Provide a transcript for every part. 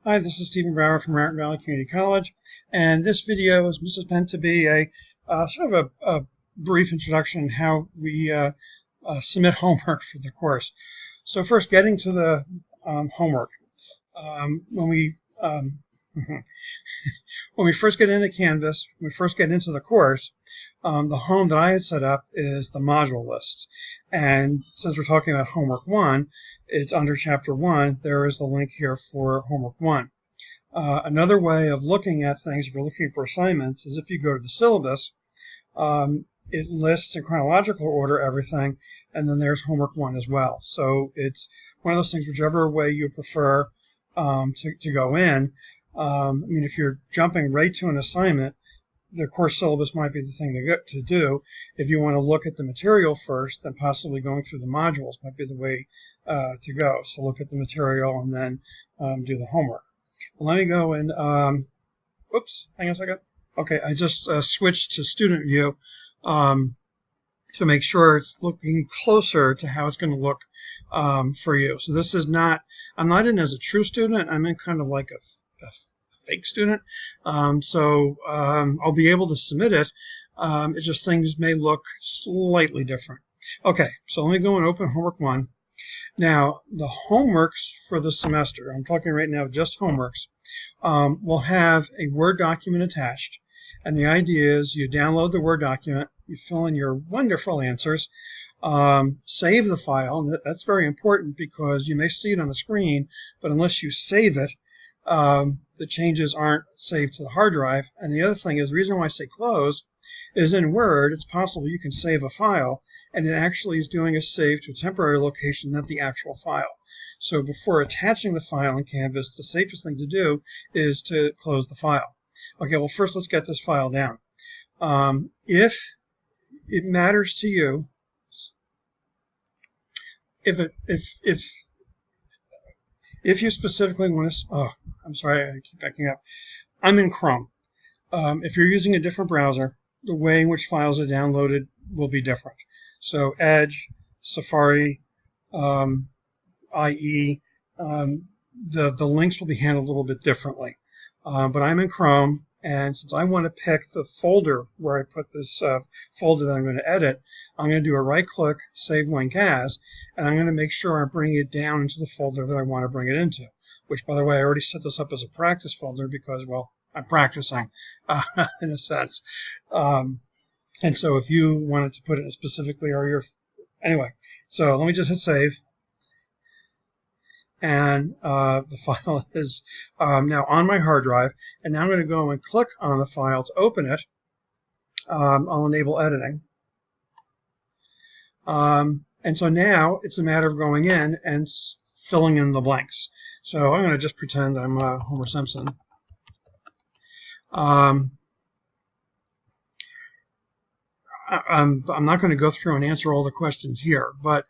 Hi, this is Stephen Brower from Raritan Valley Community College, and this video is meant to be a sort of a brief introduction on how we submit homework for the course. So first, getting to the homework. When we when we first get into Canvas, when we first get into the course, the home that I had set up is the module list. And since we're talking about homework 1, it's under chapter 1. There is the link here for homework 1. Another way of looking at things, if you're looking for assignments, is if you go to the syllabus, it lists in chronological order everything, and then there's homework 1 as well. So it's one of those things, whichever way you prefer to go in. I mean, if you're jumping right to an assignment, the course syllabus might be the thing to do. If you want to look at the material first, then possibly going through the modules might be the way to go. So look at the material and then do the homework. Well, let me go and, oops, hang on a second. Okay, I just switched to student view to make sure it's looking closer to how it's going to look for you. So this is not, I'm not in as a true student. I'm in kind of like a fake student. I'll be able to submit it. It's just things may look slightly different. Okay, so let me go and open homework 1. Now, the homeworks for the semester, I'm talking right now just homeworks, will have a Word document attached. And the idea is you download the Word document, you fill in your wonderful answers, save the file. And that's very important because you may see it on the screen, but unless you save it, the changes aren't saved to the hard drive. And the other thing is, the reason why I say close is in Word, it's possible you can save a file, and it actually is doing a save to a temporary location, not the actual file. So before attaching the file in Canvas, the safest thing to do is to close the file. Okay, well, first let's get this file down. If it matters to you, if you specifically want to, oh, I'm sorry, I keep backing up. I'm in Chrome. If you're using a different browser, the way in which files are downloaded will be different. So Edge, Safari, IE, the links will be handled a little bit differently. But I'm in Chrome, and since I want to pick the folder where I put this folder that I'm going to edit, I'm going to do a right-click, Save Link As, and I'm going to make sure I bring it down into the folder that I want to bring it into, which, by the way, I already set this up as a practice folder because, well, I'm practicing in a sense. And so if you wanted to put it specifically, or your, anyway, so let me just hit save. And the file is now on my hard drive. And now I'm going to go and click on the file to open it. I'll enable editing. And so now it's a matter of going in and filling in the blanks. So I'm going to just pretend I'm Homer Simpson. I'm not going to go through and answer all the questions here, but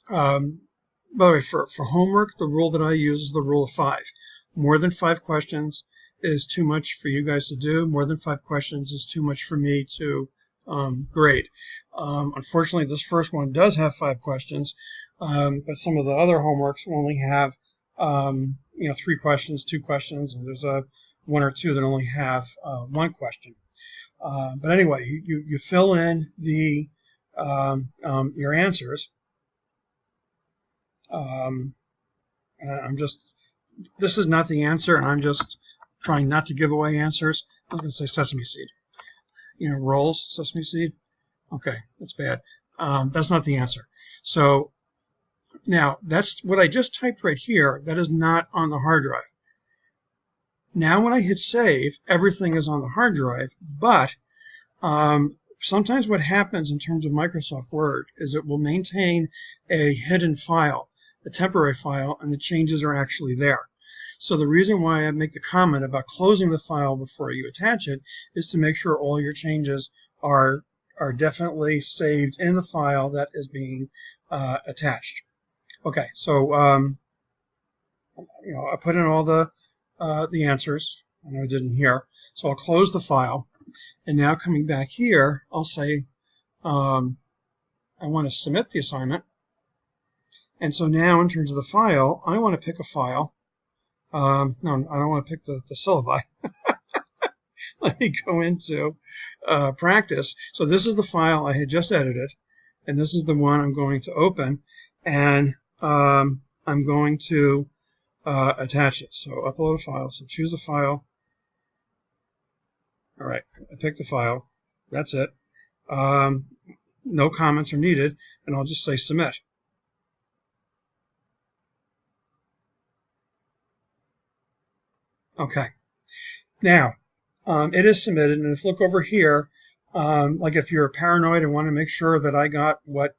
by the way, for homework, the rule that I use is the rule of 5. More than 5 questions is too much for you guys to do. More than 5 questions is too much for me to grade. Unfortunately, this first one does have 5 questions, but some of the other homeworks only have 3 questions, 2 questions, and there's 1 or 2 that only have 1 question. But anyway, you fill in the your answers. This is not the answer, and I'm just trying not to give away answers. I was going to say sesame seed. Rolls, sesame seed. Okay, that's bad. That's not the answer. So now that's what I just typed right here. That is not on the hard drive. Now when I hit save, everything is on the hard drive, but sometimes what happens in terms of Microsoft Word is it will maintain a hidden file, a temporary file, and the changes are actually there. So the reason why I make the comment about closing the file before you attach it is to make sure all your changes are definitely saved in the file that is being attached. Okay, so I put in all the answers. I know I didn't here. So I'll close the file. And now coming back here, I'll say I want to submit the assignment. And so now in terms of the file, I want to pick a file No, I don't want to pick the syllabi. Let me go into practice. So this is the file I had just edited, and this is the one I'm going to open, and I'm going to attach it. So upload a file. So choose the file. All right, I picked the file. That's it. No comments are needed, and I'll just say submit. Okay. Now, it is submitted, and if you look over here, like if you're paranoid and want to make sure that I got what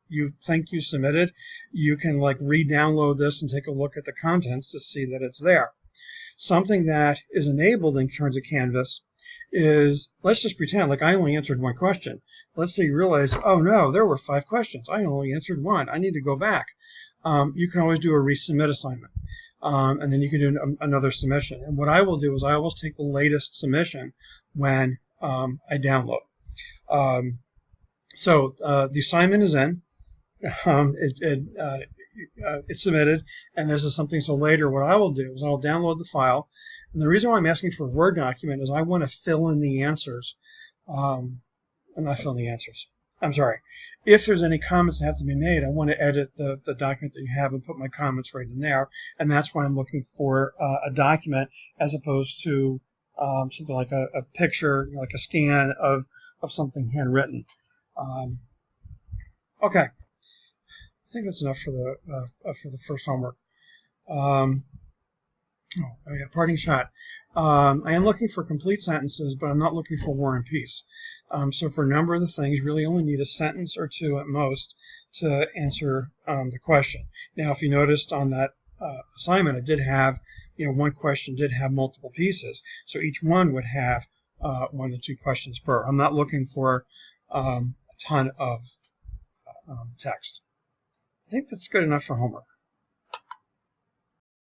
you think you submitted, you can like re-download this and take a look at the contents to see that it's there. Something that is enabled in terms of Canvas is, let's just pretend like I only answered one question. Let's say you realize, oh no, there were 5 questions. I only answered one. I need to go back. You can always do a resubmit assignment. And then you can do another submission. And what I will do is I always take the latest submission when I download. So the assignment is in. It's submitted, and this is something. So later, what I will do is I'll download the file. And the reason why I'm asking for a Word document is I want to fill in the answers. I'm not filling the answers. I'm sorry. If there's any comments that have to be made, I want to edit the document that you have and put my comments right in there. And that's why I'm looking for a document as opposed to something like a picture, like a scan of something handwritten. Okay. I think that's enough for the first homework. Parting shot. I am looking for complete sentences, but I'm not looking for War and Peace. So for a number of the things, you really only need a sentence or two at most to answer the question. Now, if you noticed on that assignment, it did have, one question did have multiple pieces. So each one would have 1 to 2 questions per. I'm not looking for a ton of text. I think that's good enough for homework.